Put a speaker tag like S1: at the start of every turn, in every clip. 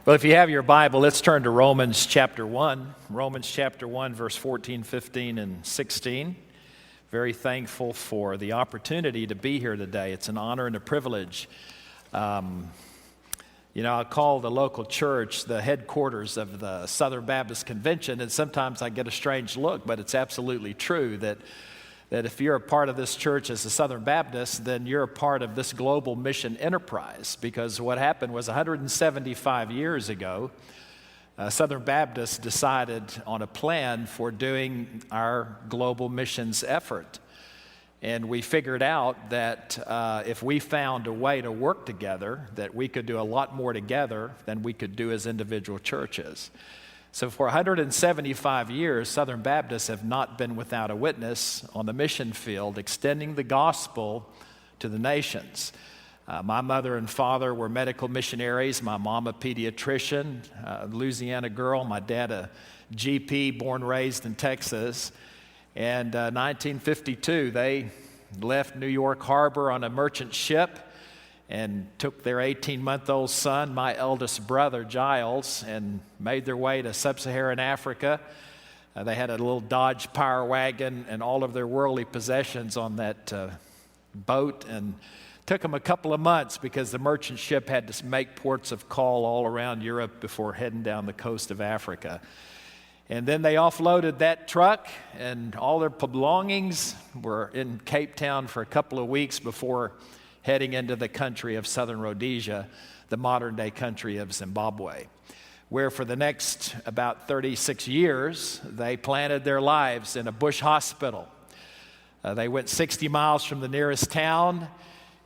S1: Well, if you have your Bible, let's turn to Romans chapter 1. Romans chapter 1, verse 14, 15, and 16. Very thankful for the opportunity to be here today. It's an honor and a privilege. I call the local church the headquarters of the Southern Baptist Convention, and sometimes I get a strange look, but it's absolutely true that if you're a part of this church as a Southern Baptist, then you're a part of this global mission enterprise, because what happened was 175 years ago, Southern Baptists decided on a plan for doing our global missions effort. And we figured out that if we found a way to work together, that we could do a lot more together than we could do as individual churches. So for 175 years, Southern Baptists have not been without a witness on the mission field, extending the gospel to the nations. My mother and father were medical missionaries. My mom a pediatrician, Louisiana girl. My dad a GP, born and raised in Texas. And 1952, they left New York Harbor on a merchant ship and took their 18-month-old son, my eldest brother, Giles, and made their way to sub-Saharan Africa. They had a little Dodge Power Wagon and all of their worldly possessions on that boat, and took them a couple of months because the merchant ship had to make ports of call all around Europe before heading down the coast of Africa. And then they offloaded that truck, and all their belongings were in Cape Town for a couple of weeks before heading into the country of Southern Rhodesia, the modern-day country of Zimbabwe, where for the next about 36 years, they planted their lives in a bush hospital. They went 60 miles from the nearest town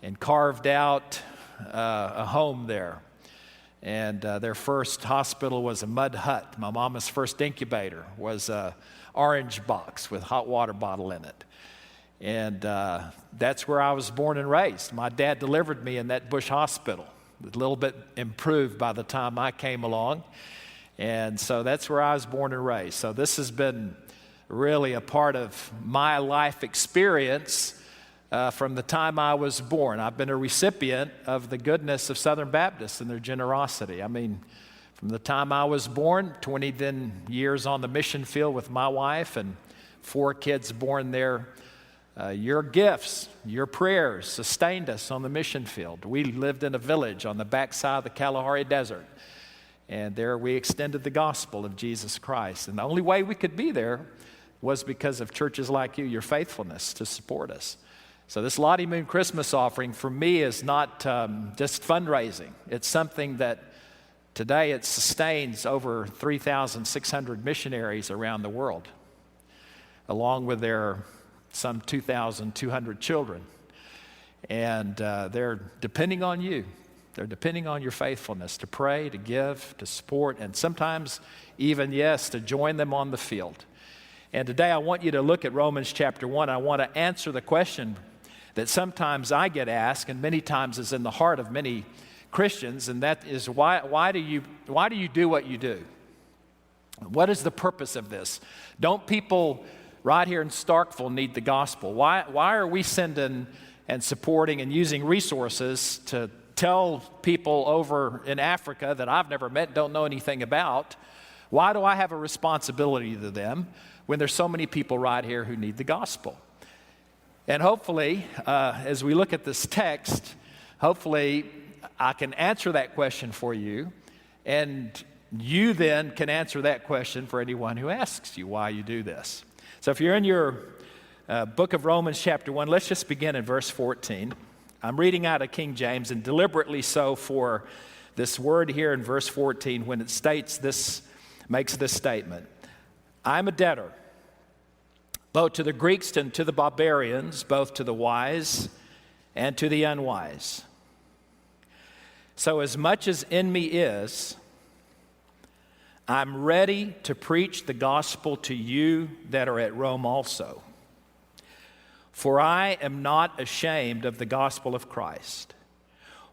S1: and carved out a home there. And their first hospital was a mud hut. My mama's first incubator was an orange box with hot water bottle in it. And that's where I was born and raised. My dad delivered me in that bush hospital, a little bit improved by the time I came along. And so that's where I was born and raised. So this has been really a part of my life experience from the time I was born. I've been a recipient of the goodness of Southern Baptists and their generosity. I mean, from the time I was born, 20 then years on the mission field with my wife and 4 kids born there. Your gifts, your prayers sustained us on the mission field. We lived in a village on the backside of the Kalahari Desert, and there we extended the gospel of Jesus Christ. And the only way we could be there was because of churches like you, your faithfulness to support us. So this Lottie Moon Christmas offering for me is not just fundraising. It's something that today it sustains over 3,600 missionaries around the world, along with their some 2,200 children. And they're depending on you. They're depending on your faithfulness to pray, to give, to support, and sometimes even, yes, to join them on the field. And today I want you to look at Romans chapter 1. I want to answer the question that sometimes I get asked, and many times is in the heart of many Christians, and that is why do you do what you do? What is the purpose of this? Don't people right here in Starkville need the gospel? Why are we sending and supporting and using resources to tell people over in Africa that I've never met, don't know anything about? Why do I have a responsibility to them when there's so many people right here who need the gospel? And hopefully, as we look at this text, hopefully I can answer that question for you, and you then can answer that question for anyone who asks you why you do this. So if you're in your book of Romans chapter 1, let's just begin in verse 14. I'm reading out of King James, and deliberately so for this word here in verse 14 when it states this, makes this statement. I'm a debtor, both to the Greeks and to the barbarians, both to the wise and to the unwise. So as much as in me is, I'm ready to preach the gospel to you that are at Rome also. For I am not ashamed of the gospel of Christ,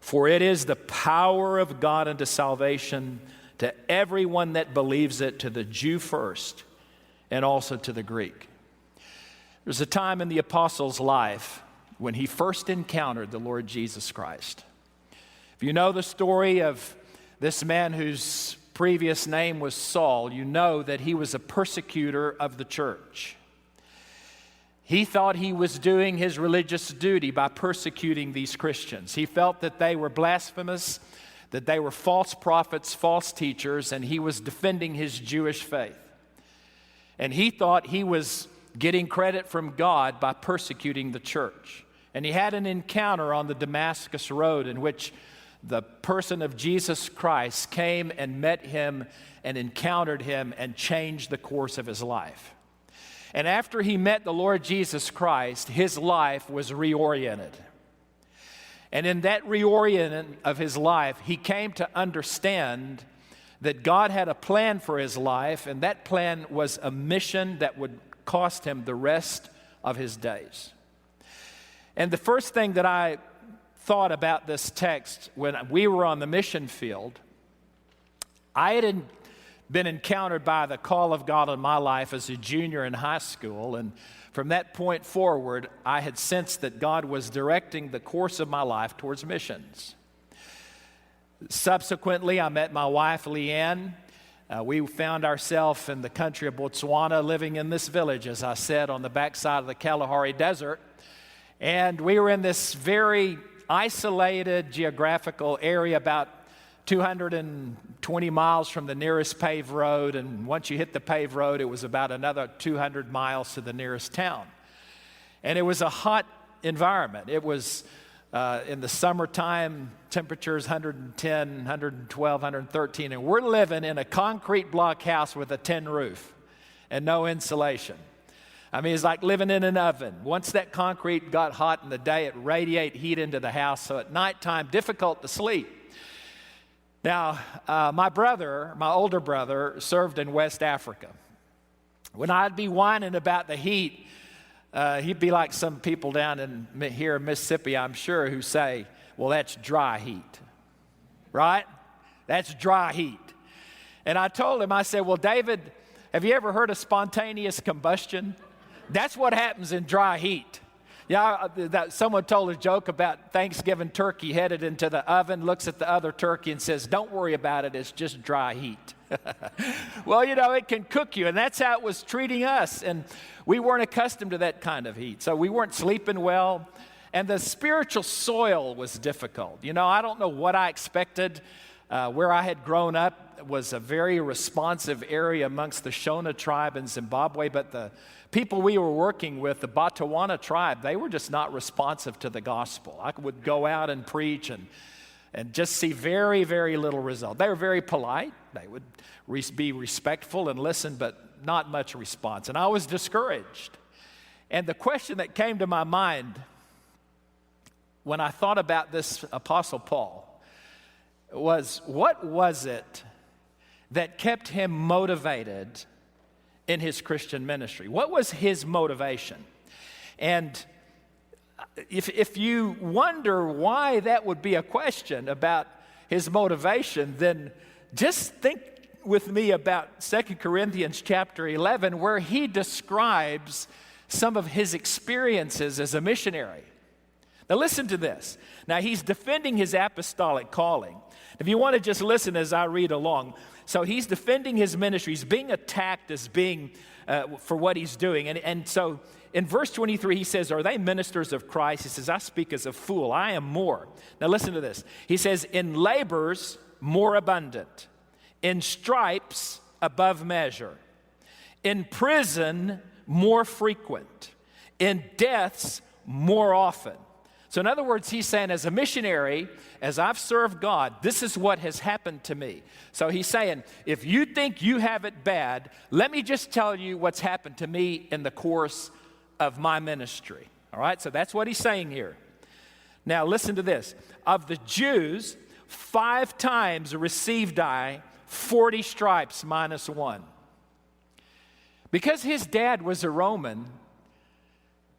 S1: for it is the power of God unto salvation to everyone that believes it, to the Jew first, and also to the Greek. There's a time in the apostle's life when he first encountered the Lord Jesus Christ. If you know the story of this man whose previous name was Saul, you know that he was a persecutor of the church. He thought he was doing his religious duty by persecuting these Christians. He felt that they were blasphemous, that they were false prophets, false teachers, and he was defending his Jewish faith. And he thought he was getting credit from God by persecuting the church. And he had an encounter on the Damascus Road in which the person of Jesus Christ came and met him and encountered him and changed the course of his life. And after he met the Lord Jesus Christ, his life was reoriented. And in that reorienting of his life, he came to understand that God had a plan for his life, and that plan was a mission that would cost him the rest of his days. And the first thing that I thought about this text when we were on the mission field, I had been encountered by the call of God in my life as a junior in high school, and from that point forward, I had sensed that God was directing the course of my life towards missions. Subsequently, I met my wife, Leanne. We found ourselves in the country of Botswana, living in this village, as I said, on the backside of the Kalahari Desert. And we were in this very isolated geographical area, about 220 miles from the nearest paved road. And once you hit the paved road, it was about another 200 miles to the nearest town. And it was a hot environment. It was in the summertime, temperatures 110, 112, 113. And we're living in a concrete block house with a tin roof and no insulation. I mean, it's like living in an oven. Once that concrete got hot in the day, it radiated heat into the house. So at nighttime, difficult to sleep. Now, my older brother, served in West Africa. When I'd be whining about the heat, he'd be like some people down here in Mississippi, I'm sure, who say, well, that's dry heat, right? That's dry heat. And I told him, I said, well, David, have you ever heard of spontaneous combustion? That's what happens in dry heat. Yeah, someone told a joke about Thanksgiving turkey headed into the oven, looks at the other turkey and says, don't worry about it, it's just dry heat. Well, it can cook you, and that's how it was treating us. And we weren't accustomed to that kind of heat, so we weren't sleeping well. And the spiritual soil was difficult. I don't know what I expected. Where I had grown up was a very responsive area amongst the Shona tribe in Zimbabwe, but the people we were working with, the Botswana tribe, they were just not responsive to the gospel. I would go out and preach and just see very, very little result. They were very polite. They would be respectful and listen, but not much response. And I was discouraged. And the question that came to my mind when I thought about this Apostle Paul was, what was it that kept him motivated in his Christian ministry? What was his motivation? And if you wonder why that would be a question about his motivation, then just think with me about 2 Corinthians chapter 11, where he describes some of his experiences as a missionary. Now listen to this. Now he's defending his apostolic calling. If you want to just listen as I read along. So he's defending his ministry. He's being attacked as being for what he's doing. And so in verse 23, he says, are they ministers of Christ? He says, I speak as a fool. I am more. Now listen to this. He says, in labors more abundant, in stripes above measure, in prison more frequent, in deaths more often. So in other words, he's saying, as a missionary, as I've served God, this is what has happened to me. So he's saying, if you think you have it bad, let me just tell you what's happened to me in the course of my ministry. All right, so that's what he's saying here. Now listen to this. Of the Jews, 5 times received I 40 stripes minus 1. Because his dad was a Roman,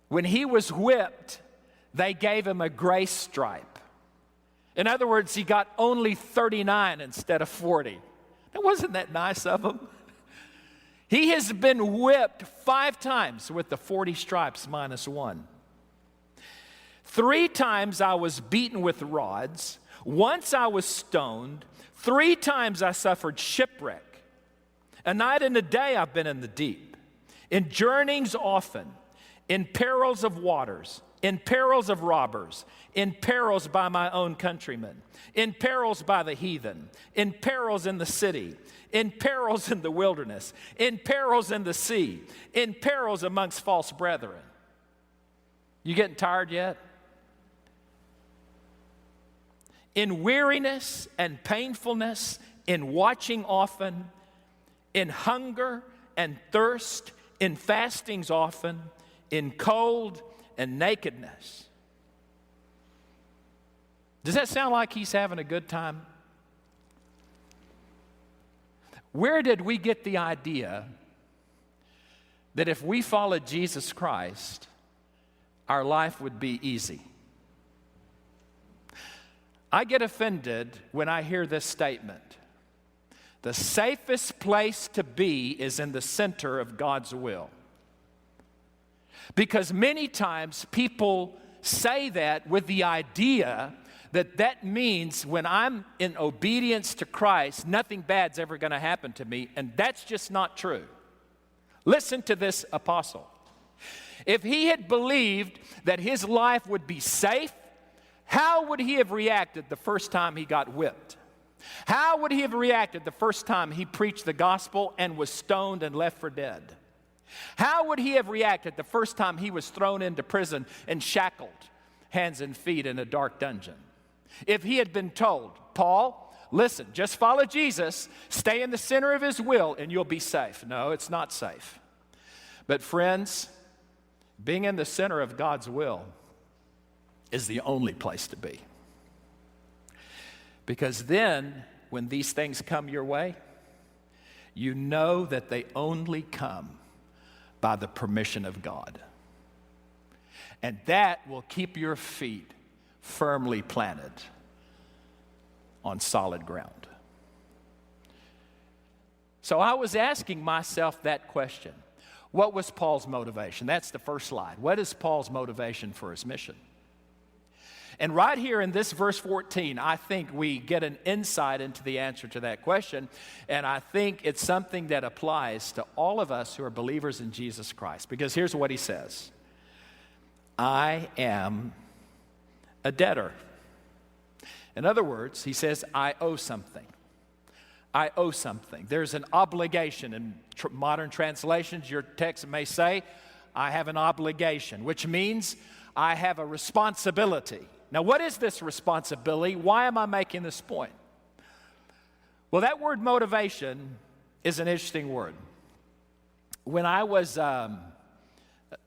S1: when he was whipped, they gave him a grace stripe. In other words, he got only 39 instead of 40. Now, wasn't that nice of him? He has been whipped 5 times with the 40 stripes minus 1. 3 times I was beaten with rods. Once I was stoned. 3 times I suffered shipwreck. A night and a day I've been in the deep. In journeyings often. In perils of waters. In perils of robbers. In perils by my own countrymen. In perils by the heathen. In perils in the city. In perils in the wilderness. In perils in the sea. In perils amongst false brethren. You getting tired yet? In weariness and painfulness, in watching often, in hunger and thirst, in fastings often, in cold and nakedness. Does that sound like he's having a good time? Where did we get the idea that if we followed Jesus Christ, our life would be easy? I get offended when I hear this statement. The safest place to be is in the center of God's will. Because many times people say that with the idea that that means when I'm in obedience to Christ, nothing bad's ever going to happen to me, and that's just not true. Listen to this apostle. If he had believed that his life would be safe, how would he have reacted the first time he got whipped? How would he have reacted the first time he preached the gospel and was stoned and left for dead? How would he have reacted the first time he was thrown into prison and shackled, hands and feet in a dark dungeon? If he had been told, Paul, listen, just follow Jesus, stay in the center of his will, and you'll be safe. No, it's not safe. But friends, being in the center of God's will is the only place to be. Because then, when these things come your way, you know that they only come by the permission of God. And that will keep your feet firmly planted on solid ground. So I was asking myself that question. What was Paul's motivation? That's the first slide. What is Paul's motivation for his mission? And right here in this verse 14, I think we get an insight into the answer to that question. And I think it's something that applies to all of us who are believers in Jesus Christ. Because here's what he says. I am a debtor. In other words, he says, I owe something. I owe something. There's an obligation. In modern translations, your text may say, I have an obligation, which means I have a responsibility. Now, what is this responsibility? Why am I making this point? Well, that word motivation is an interesting word. When I was a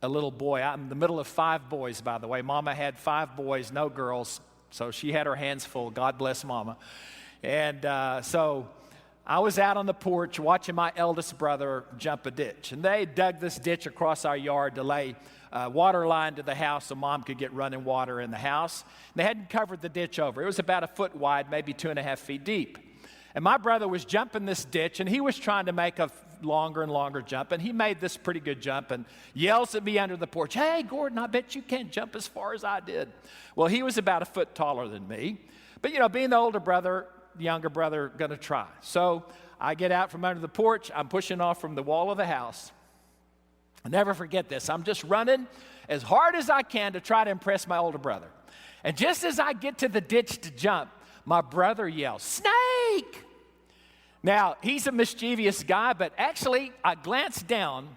S1: little boy, I'm in the middle of 5 boys, by the way. Mama had 5 boys, no girls, so she had her hands full. God bless Mama. And so I was out on the porch watching my eldest brother jump a ditch. And they dug this ditch across our yard to lay water line to the house so Mom could get running water in the house. And they hadn't covered the ditch over. It was about 1 foot wide, maybe 2.5 feet deep. And my brother was jumping this ditch, and he was trying to make a longer and longer jump, and he made this pretty good jump and yells at me under the porch, hey, Gordon, I bet you can't jump as far as I did. Well, he was about 1 foot taller than me. But, you know, being the older brother, the younger brother, going to try. So I get out from under the porch. I'm pushing off from the wall of the house. I'll never forget this. I'm just running as hard as I can to try to impress my older brother. And just as I get to the ditch to jump, my brother yells, snake! Now, he's a mischievous guy, but actually, I glanced down,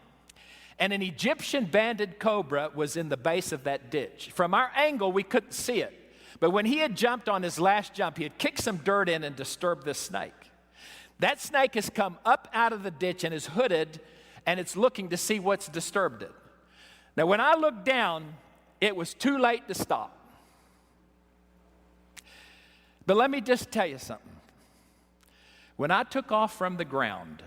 S1: and an Egyptian banded cobra was in the base of that ditch. From our angle, we couldn't see it. But when he had jumped on his last jump, he had kicked some dirt in and disturbed this snake. That snake has come up out of the ditch and is hooded, and it's looking to see what's disturbed it. Now, when I looked down, it was too late to stop. But let me just tell you something. When I took off from the ground,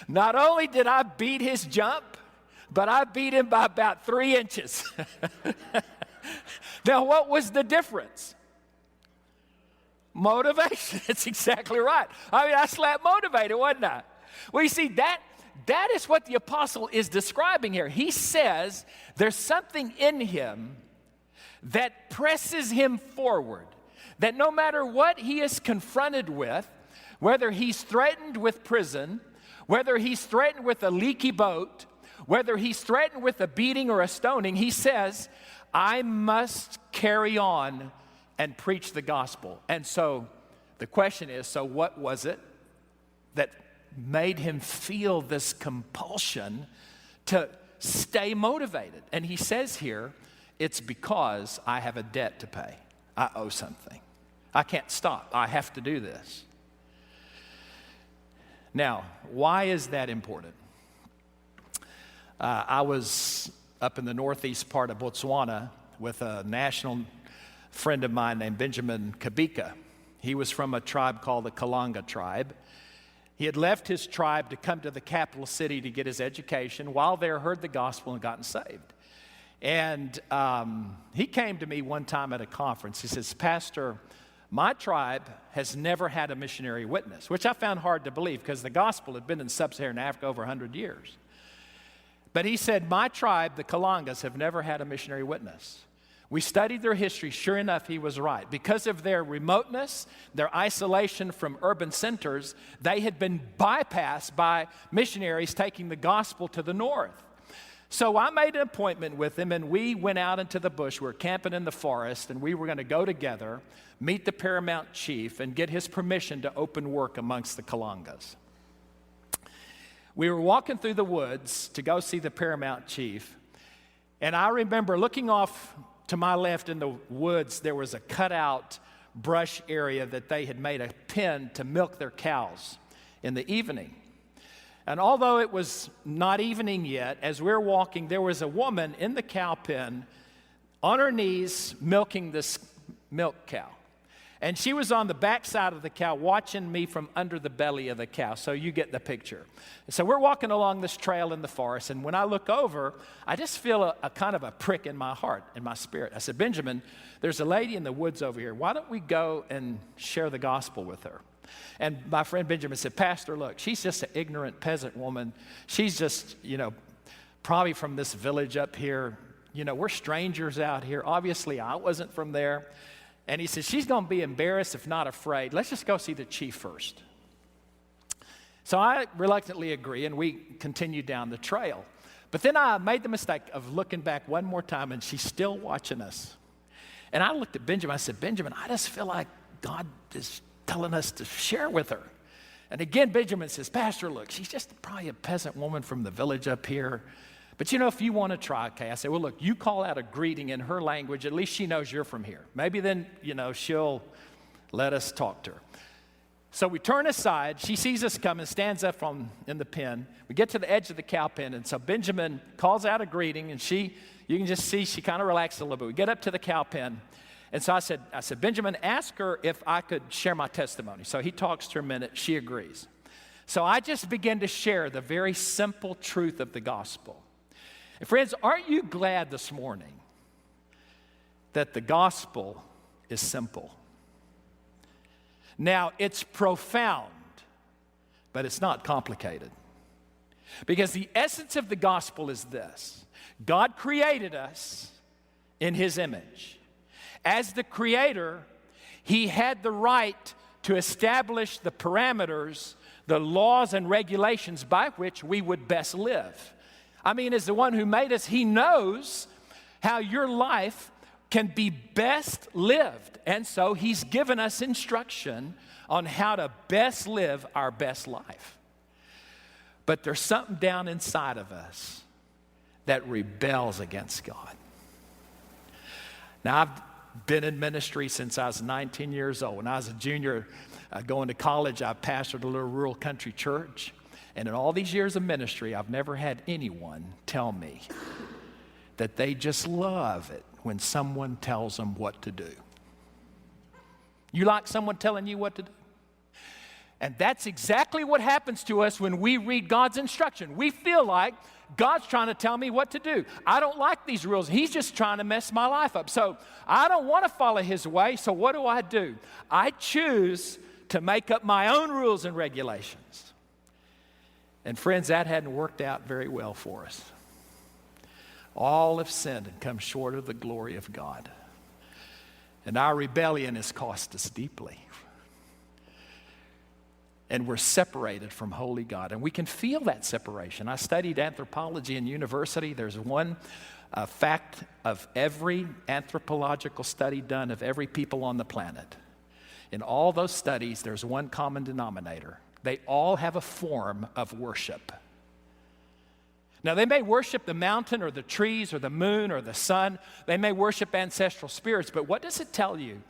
S1: not only did I beat his jump, but I beat him by about 3 inches. Now, what was the difference? Motivation. That's exactly right. I mean, I slapped motivated, wasn't I? Well, you see, that is what the apostle is describing here. He says there's something in him that presses him forward, that no matter what he is confronted with, whether he's threatened with prison, whether he's threatened with a leaky boat, whether he's threatened with a beating or a stoning, he says, I must carry on and preach the gospel. And so the question is, so what was it that made him feel this compulsion to stay motivated? And he says here, it's because I have a debt to pay. I owe something. I can't stop. I have to do this. Now, why is that important? I was up in the northeast part of Botswana with a national friend of mine named Benjamin Kabika. He was from a tribe called the Kalanga tribe. He had left his tribe to come to the capital city to get his education. While there, heard the gospel and gotten saved. And he came to me one time at a conference. He says, Pastor, my tribe has never had a missionary witness, which I found hard to believe because the gospel had been in sub-Saharan Africa over 100 years. But he said, my tribe, the Kalangas, have never had a missionary witness. We studied their history. Sure enough, he was right. Because of their remoteness, their isolation from urban centers, they had been bypassed by missionaries taking the gospel to the north. So I made an appointment with him, and we went out into the bush. We were camping in the forest, and we were going to go together, meet the paramount chief, and get his permission to open work amongst the Kalangas. We were walking through the woods to go see the paramount chief, and I remember looking off to my left in the woods, there was a cutout brush area that they had made a pen to milk their cows in the evening. And although it was not evening yet, as we're walking, there was a woman in the cow pen on her knees milking this milk cow. And she was on the backside of the cow watching me from under the belly of the cow. So you get the picture. So we're walking along this trail in the forest, and when I look over, I just feel a kind of a prick in my heart, in my spirit. I said, Benjamin, there's a lady in the woods over here. Why don't we go and share the gospel with her? And my friend Benjamin said, Pastor, look, she's just an ignorant peasant woman. She's just, probably from this village up here. We're strangers out here. Obviously, I wasn't from there. And he said, she's going to be embarrassed if not afraid. Let's just go see the chief first. So I reluctantly agree, and we continued down the trail. But then I made the mistake of looking back one more time, and she's still watching us. And I looked at Benjamin. I said, Benjamin, I just feel like God is telling us to share with her. And again, Benjamin says, Pastor, look, she's just probably a peasant woman from the village up here. But if you want to try, okay, I said, well, look, you call out a greeting in her language. At least she knows you're from here. Maybe then, she'll let us talk to her. So we turn aside. She sees us coming, stands up in the pen. We get to the edge of the cow pen. And so Benjamin calls out a greeting, and you can just see she kind of relaxed a little bit. We get up to the cow pen. And so I said, Benjamin, ask her if I could share my testimony. So he talks to her a minute. She agrees. So I just began to share the very simple truth of the gospel. And friends, aren't you glad this morning that the gospel is simple? Now, it's profound, but it's not complicated. Because the essence of the gospel is this: God created us in His image. As the creator, He had the right to establish the parameters, the laws and regulations by which we would best live. As the one who made us, He knows how your life can be best lived. And so He's given us instruction on how to best live our best life. But there's something down inside of us that rebels against God. Now, I've been in ministry since I was 19 years old. When I was a junior going to college, I pastored a little rural country church. And in all these years of ministry, I've never had anyone tell me that they just love it when someone tells them what to do. You like someone telling you what to do? And that's exactly what happens to us when we read God's instruction. We feel like God's trying to tell me what to do. I don't like these rules. He's just trying to mess my life up. So I don't want to follow His way, so what do? I choose to make up my own rules and regulations. And friends, that hadn't worked out very well for us. All have sinned and come short of the glory of God. And our rebellion has cost us deeply. And we're separated from holy God. And we can feel that separation. I studied anthropology in university. There's one fact of every anthropological study done of every people on the planet. In all those studies, there's one common denominator. They all have a form of worship. Now, they may worship the mountain or the trees or the moon or the sun. They may worship ancestral spirits, but what does it tell you?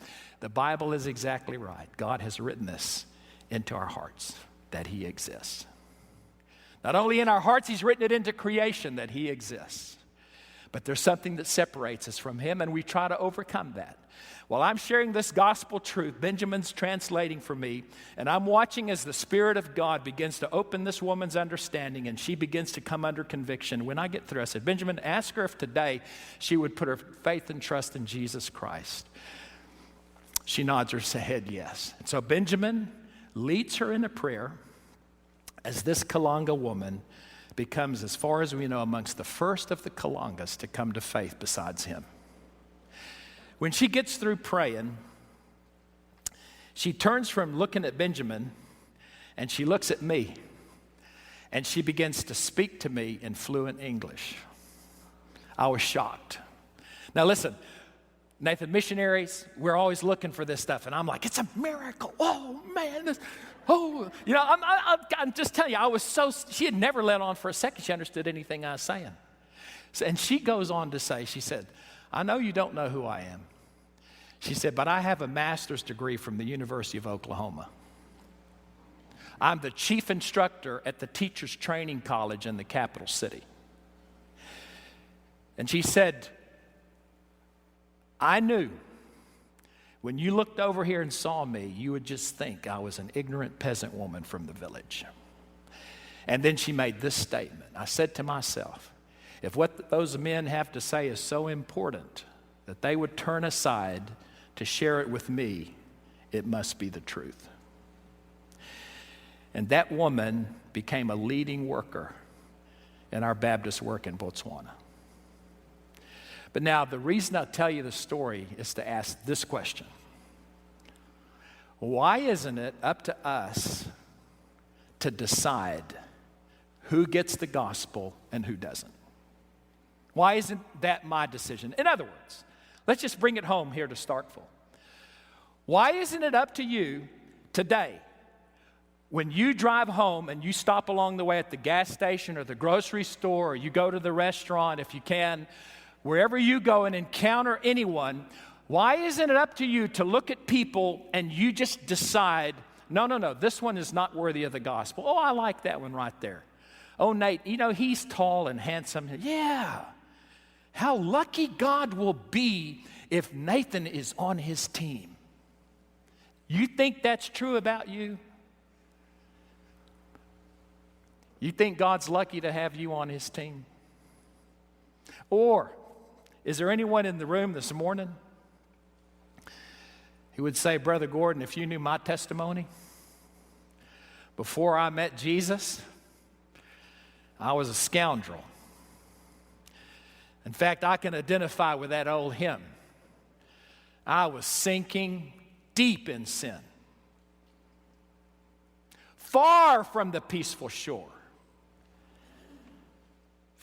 S1: The Bible is exactly right. God has written this into our hearts, that He exists. Not only in our hearts, He's written it into creation that He exists. But there's something that separates us from Him, and we try to overcome that. While I'm sharing this gospel truth, Benjamin's translating for me, and I'm watching as the Spirit of God begins to open this woman's understanding, and she begins to come under conviction. When I get through, I said, Benjamin, ask her if today she would put her faith and trust in Jesus Christ. She nods her head yes. And so Benjamin leads her in a prayer as this Kalanga woman becomes, as far as we know, amongst the first of the Kalangas to come to faith besides him. When she gets through praying, she turns from looking at Benjamin and she looks at me and she begins to speak to me in fluent English. I was shocked. Now listen, Nathan, missionaries, we're always looking for this stuff, and I'm like, it's a miracle. Oh man, I'm just telling you, she had never let on for a second she understood anything I was saying. And she goes on to say, she said, I know you don't know who I am. She said, but I have a master's degree from the University of Oklahoma. I'm the chief instructor at the Teachers Training College in the capital city. And she said, I knew when you looked over here and saw me, you would just think I was an ignorant peasant woman from the village. And then she made this statement. I said to myself, if what those men have to say is so important that they would turn aside to share it with me, it must be the truth. And that woman became a leading worker in our Baptist work in Botswana. But now, the reason I tell you the story is to ask this question. Why isn't it up to us to decide who gets the gospel and who doesn't? Why isn't that my decision? In other words, let's just bring it home here to Starkville. Why isn't it up to you today, when you drive home and you stop along the way at the gas station or the grocery store, or you go to the restaurant if you can, wherever you go and encounter anyone, why isn't it up to you to look at people and you just decide, no, this one is not worthy of the gospel. Oh, I like that one right there. Oh, Nate, he's tall and handsome. Yeah. How lucky God will be if Nathan is on his team. You think that's true about you? You think God's lucky to have you on his team? Or is there anyone in the room this morning who would say, Brother Gordon, if you knew my testimony, before I met Jesus, I was a scoundrel. In fact, I can identify with that old hymn. I was sinking deep in sin, far from the peaceful shore,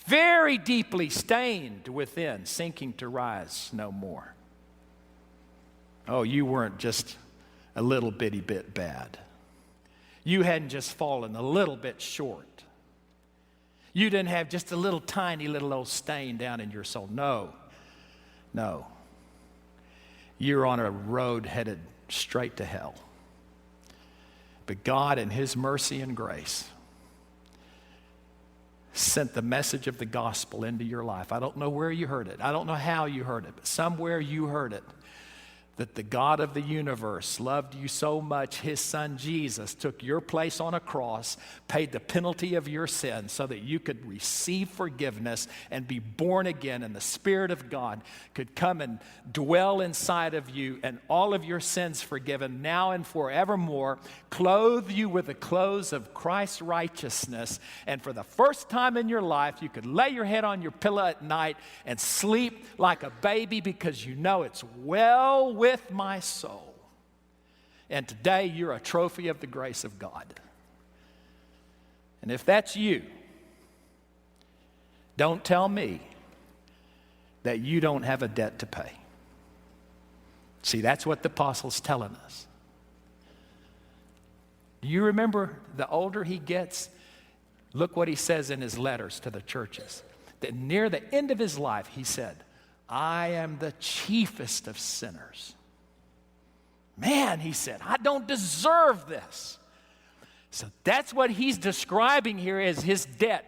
S1: very deeply stained within, sinking to rise no more. Oh, you weren't just a little bitty bit bad. You hadn't just fallen a little bit short. You didn't have just a little tiny little old stain down in your soul. No. You're on a road headed straight to hell. But God, in His mercy and grace, sent the message of the gospel into your life. I don't know where you heard it. I don't know how you heard it, but somewhere you heard it. that the God of the universe loved you so much, his son Jesus took your place on a cross, paid the penalty of your sin so that you could receive forgiveness and be born again, and the Spirit of God could come and dwell inside of you, and all of your sins forgiven now and forevermore, clothe you with the clothes of Christ's righteousness, and for the first time in your life, you could lay your head on your pillow at night and sleep like a baby because you know it's well with my soul. And today you're a trophy of the grace of God. And if that's you, don't tell me that you don't have a debt to pay. See, that's what the apostle's telling us. Do you remember the older he gets? Look what he says in his letters to the churches. That near the end of his life, he said, I am the chiefest of sinners. Man, he said, I don't deserve this. So that's what he's describing here as his debt.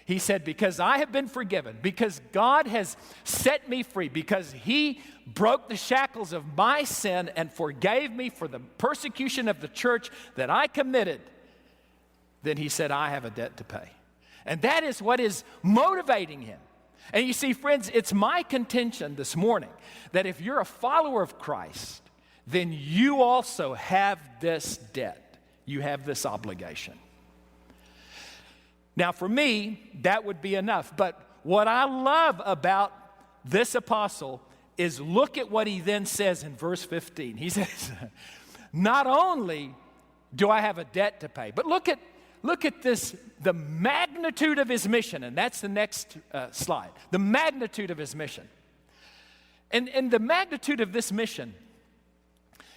S1: He said, because I have been forgiven, because God has set me free, because he broke the shackles of my sin and forgave me for the persecution of the church that I committed, then he said, I have a debt to pay. And that is what is motivating him. And you see, friends, it's my contention this morning that if you're a follower of Christ, then you also have this debt. You have this obligation. Now, for me, that would be enough. But what I love about this apostle is look at what he then says in verse 15. He says, not only do I have a debt to pay, but look at this, the magnitude of his mission. And that's the next slide. The magnitude of his mission. And the magnitude of this mission,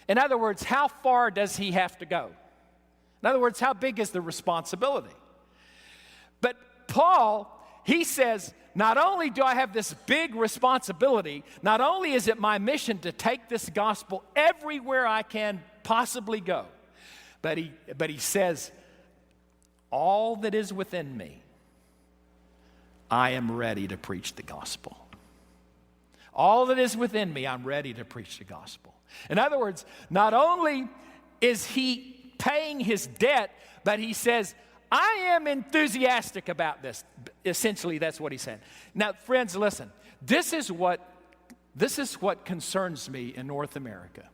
S1: in other words, how far does he have to go? In other words, how big is the responsibility? But Paul, he says, not only do I have this big responsibility, not only is it my mission to take this gospel everywhere I can possibly go, but he says, all that is within me, I am ready to preach the gospel. All that is within me, I'm ready to preach the gospel. In other words, not only is he paying his debt, but he says, I am enthusiastic about this. Essentially, that's what he said. Now, friends, listen. This is what concerns me in North America.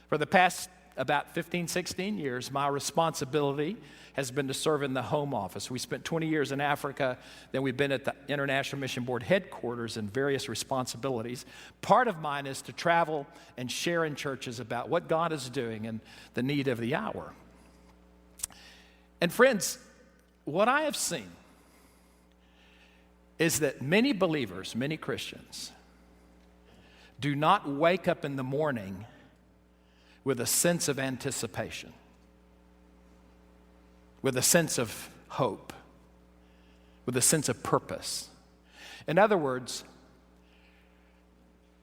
S1: For the past about 15, 16 years, my responsibility has been to serve in the home office. We spent 20 years in Africa, then we've been at the International Mission Board headquarters in various responsibilities. Part of mine is to travel and share in churches about what God is doing and the need of the hour. And friends, what I have seen is that many believers, many Christians, do not wake up in the morning with a sense of anticipation, with a sense of hope, with a sense of purpose. In other words,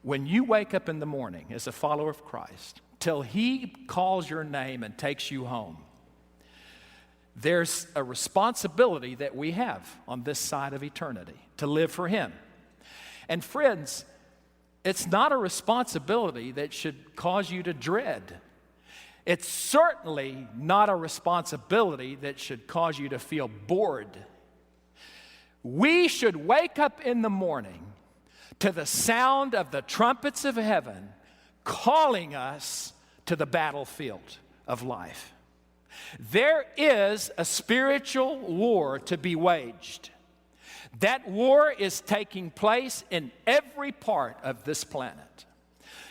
S1: when you wake up in the morning as a follower of Christ, till he calls your name and takes you home, there's a responsibility that we have on this side of eternity to live for him. And friends, it's not a responsibility that should cause you to dread. It's certainly not a responsibility that should cause you to feel bored. We should wake up in the morning to the sound of the trumpets of heaven calling us to the battlefield of life. There is a spiritual war to be waged. That war is taking place in every part of this planet.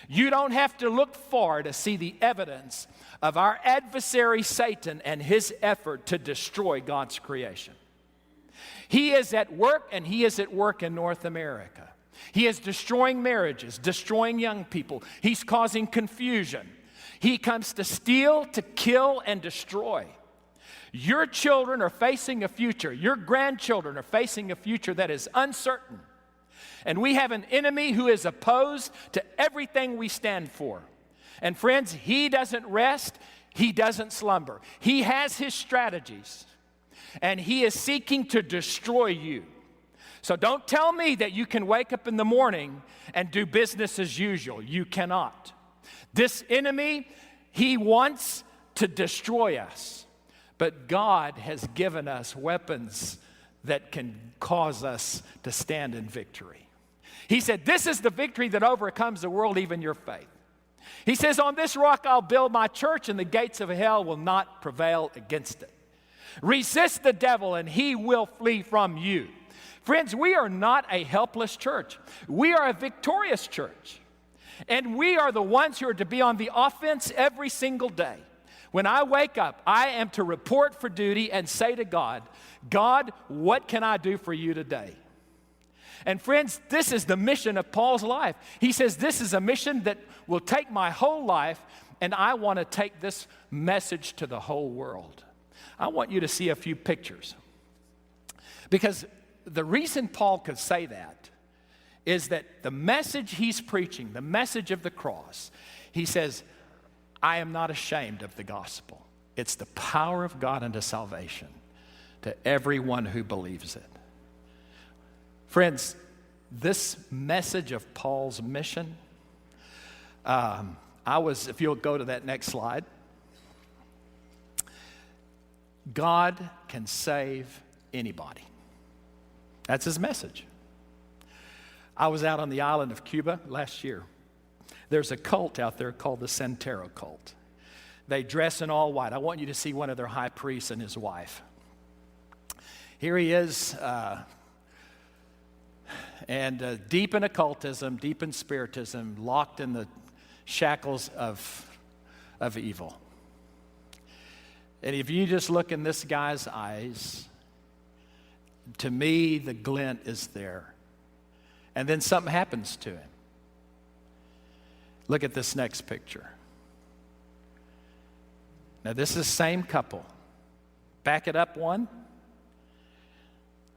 S1: You don't have to look far to see the evidence of our adversary Satan and his effort to destroy God's creation. He is at work, and he is at work in North America. He is destroying marriages, destroying young people. He's causing confusion. He comes to steal, to kill, and destroy. Your children are facing a future. Your grandchildren are facing a future that is uncertain. And we have an enemy who is opposed to everything we stand for. And friends, he doesn't rest. He doesn't slumber. He has his strategies. And he is seeking to destroy you. So don't tell me that you can wake up in the morning and do business as usual. You cannot. This enemy, he wants to destroy us. But God has given us weapons that can cause us to stand in victory. He said, this is the victory that overcomes the world, even your faith. He says, on this rock I'll build my church, and the gates of hell will not prevail against it. Resist the devil, and he will flee from you. Friends, we are not a helpless church. We are a victorious church. And we are the ones who are to be on the offense every single day. When I wake up, I am to report for duty and say to God, God, what can I do for you today? And friends, this is the mission of Paul's life. He says, this is a mission that will take my whole life, and I want to take this message to the whole world. I want you to see a few pictures. Because the reason Paul could say that is that the message he's preaching, the message of the cross, he says, I am not ashamed of the gospel. It's the power of God unto salvation to everyone who believes it. Friends, this message of Paul's mission, if you'll go to that next slide, God can save anybody. That's his message. I was out on the island of Cuba last year. There's a cult out there called the Santero cult. They dress in all white. I want you to see one of their high priests and his wife. Here he is, deep in occultism, deep in spiritism, locked in the shackles of evil. And if you just look in this guy's eyes, to me, the glint is there. And then something happens to him. Look at this next picture. Now, this is the same couple. Back it up one.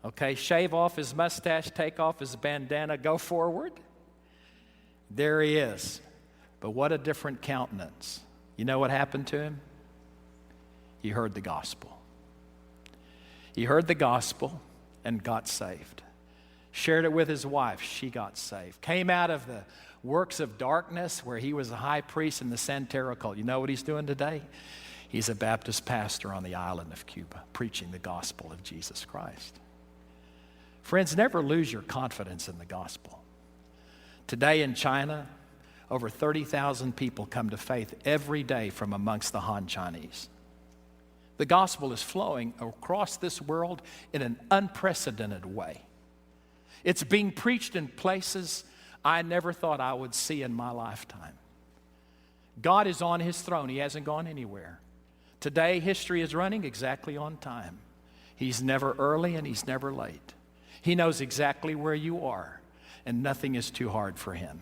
S1: Okay, shave off his mustache, take off his bandana, go forward. There he is. But what a different countenance. You know what happened to him? He heard the gospel. He heard the gospel and got saved. Shared it with his wife. She got saved. Came out of the works of darkness where he was a high priest in the Santero cult. You know what he's doing today? He's a Baptist pastor on the island of Cuba, preaching the gospel of Jesus Christ. Friends, never lose your confidence in the gospel. Today in China, over 30,000 people come to faith every day from amongst the Han Chinese. The gospel is flowing across this world in an unprecedented way. It's being preached in places I never thought I would see in my lifetime. God is on his throne. He hasn't gone anywhere. Today, history is running exactly on time. He's never early and he's never late. He knows exactly where you are, and nothing is too hard for him.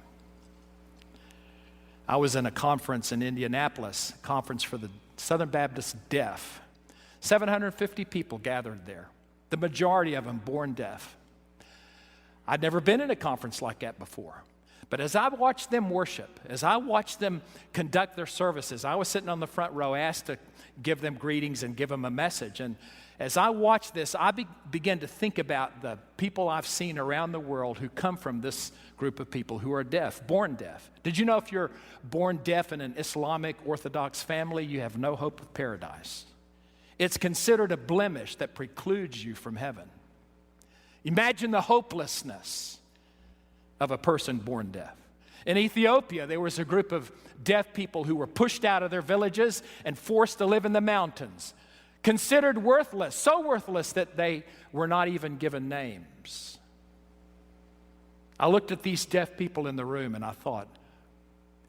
S1: I was in a conference in Indianapolis, a conference for the Southern Baptist Deaf. 750 people gathered there, the majority of them born deaf. I'd never been in a conference like that before. But as I watched them worship, as I watched them conduct their services, I was sitting on the front row, asked to give them greetings and give them a message. And as I watched this, I began to think about the people I've seen around the world who come from this group of people who are deaf, born deaf. Did you know if you're born deaf in an Islamic Orthodox family, you have no hope of paradise? It's considered a blemish that precludes you from heaven. Imagine the hopelessness of a person born deaf. In Ethiopia, there was a group of deaf people who were pushed out of their villages and forced to live in the mountains, considered worthless, so worthless that they were not even given names. I looked at these deaf people in the room and I thought,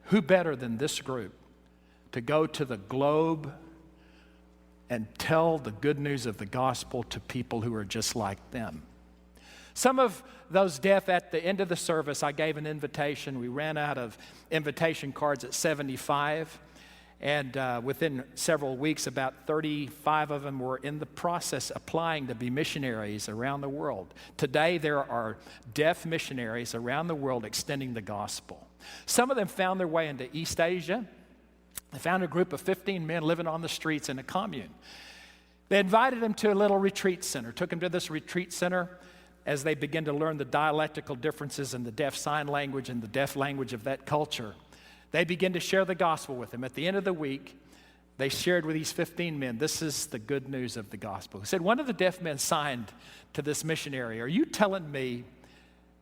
S1: who better than this group to go to the globe and tell the good news of the gospel to people who are just like them? Some of those deaf, at the end of the service, I gave an invitation. We ran out of invitation cards at 75. And within several weeks, about 35 of them were in the process applying to be missionaries around the world. Today, there are deaf missionaries around the world extending the gospel. Some of them found their way into East Asia. They found a group of 15 men living on the streets in a commune. They invited them to a little retreat center, took them to this retreat center as they began to learn the dialectical differences in the deaf sign language and the deaf language of that culture. They begin to share the gospel with him. At the end of the week, they shared with these 15 men, this is the good news of the gospel. He said, one of the deaf men signed to this missionary, are you telling me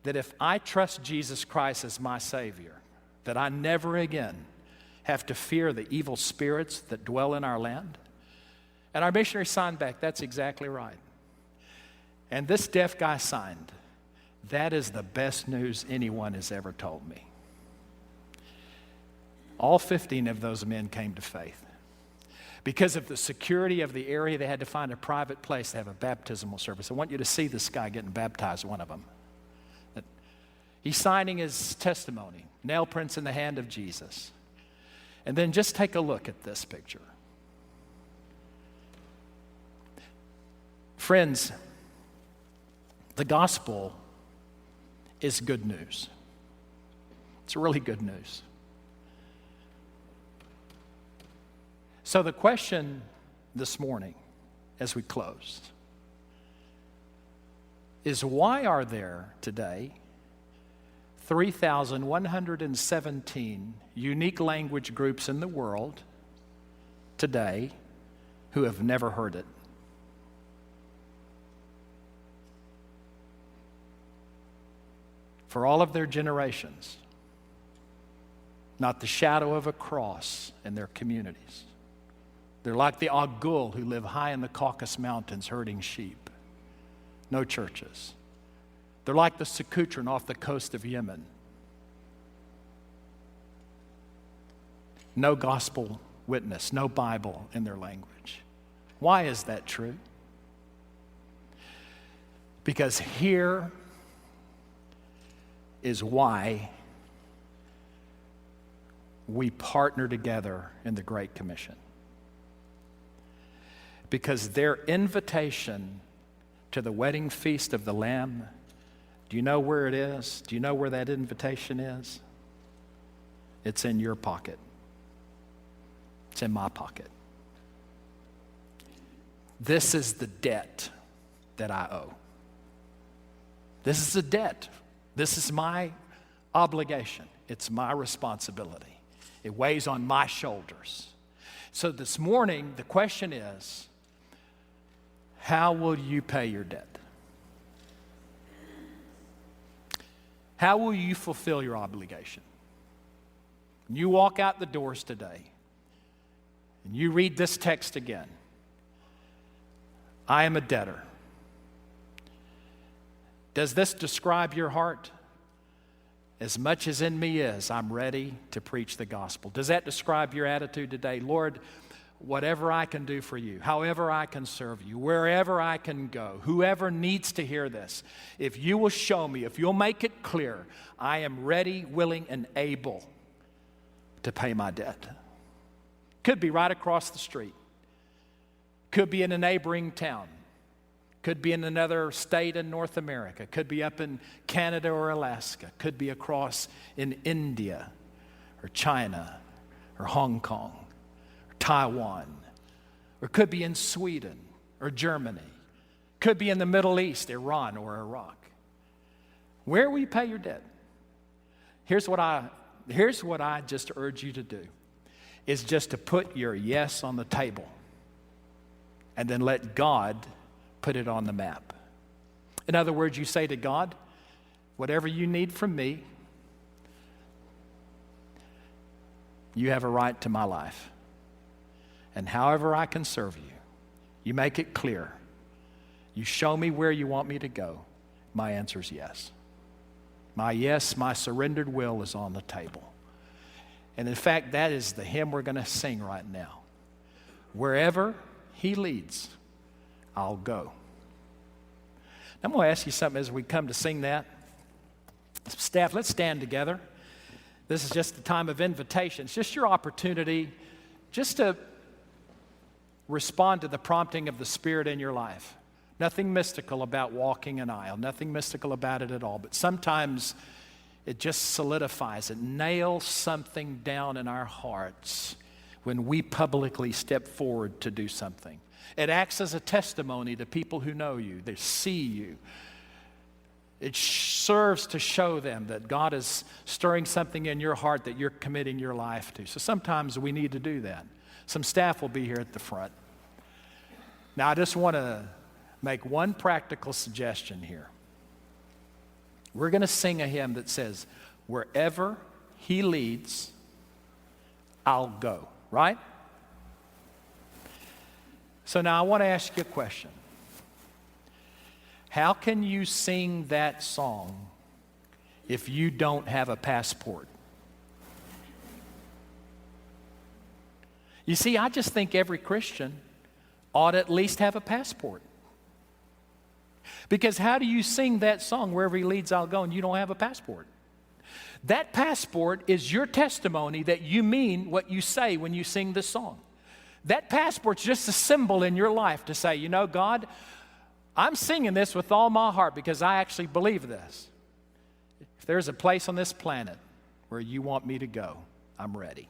S1: that if I trust Jesus Christ as my Savior, that I never again have to fear the evil spirits that dwell in our land? And our missionary signed back, that's exactly right. And this deaf guy signed, that is the best news anyone has ever told me. All 15 of those men came to faith. Because of the security of the area, they had to find a private place to have a baptismal service. I want you to see this guy getting baptized, one of them. He's signing his testimony, nail prints in the hand of Jesus. And then just take a look at this picture. Friends, the gospel is good news. It's really good news. So the question this morning, as we close, is why are there today 3,117 unique language groups in the world today who have never heard it? For all of their generations, not the shadow of a cross in their communities. They're like the Agul who live high in the Caucasus Mountains herding sheep. No churches. They're like the Sakutran off the coast of Yemen. No gospel witness, no Bible in their language. Why is that true? Because here is why we partner together in the Great Commission. Because their invitation to the wedding feast of the Lamb, do you know where it is? Do you know where that invitation is? It's in your pocket. It's in my pocket. This is the debt that I owe. This is a debt. This is my obligation. It's my responsibility. It weighs on my shoulders. So this morning, the question is, how will you pay your debt? How will you fulfill your obligation? When you walk out the doors today and you read this text again, I am a debtor. Does this describe your heart? As much as in me is, I'm ready to preach the gospel. Does that describe your attitude today? Lord, whatever I can do for you, however I can serve you, wherever I can go, whoever needs to hear this, if you will show me, if you'll make it clear, I am ready, willing, and able to pay my debt. Could be right across the street. Could be in a neighboring town. Could be in another state in North America. Could be up in Canada or Alaska. Could be across in India or China or Hong Kong. Taiwan, or could be in Sweden or Germany, could be in the Middle East, Iran or Iraq. Where will you pay your debt? Here's what I just urge you to do, is just to put your yes on the table and then let God put it on the map. In other words, you say to God, whatever you need from me, you have a right to my life. And however I can serve you, you make it clear. You show me where you want me to go. My answer is yes. My yes, my surrendered will is on the table. And in fact, that is the hymn we're going to sing right now. Wherever he leads, I'll go. I'm going to ask you something as we come to sing that. Staff, let's stand together. This is just the time of invitation. It's just your opportunity just to respond to the prompting of the Spirit in your life. Nothing mystical about walking an aisle, nothing mystical about it at all, but sometimes it just solidifies, it nails something down in our hearts when we publicly step forward to do something. It acts as a testimony to people who know you, they see you. It serves to show them that God is stirring something in your heart that you're committing your life to. So sometimes we need to do that. Some staff will be here at the front. Now, I just want to make one practical suggestion here. We're going to sing a hymn that says, "Wherever He leads, I'll go," right? So now I want to ask you a question. How can you sing that song if you don't have a passport? You see, I just think every Christian ought to at least have a passport. Because how do you sing that song, "Wherever He leads, I'll go," and you don't have a passport? That passport is your testimony that you mean what you say when you sing this song. That passport's just a symbol in your life to say, you know, God, I'm singing this with all my heart because I actually believe this. If there's a place on this planet where you want me to go, I'm ready.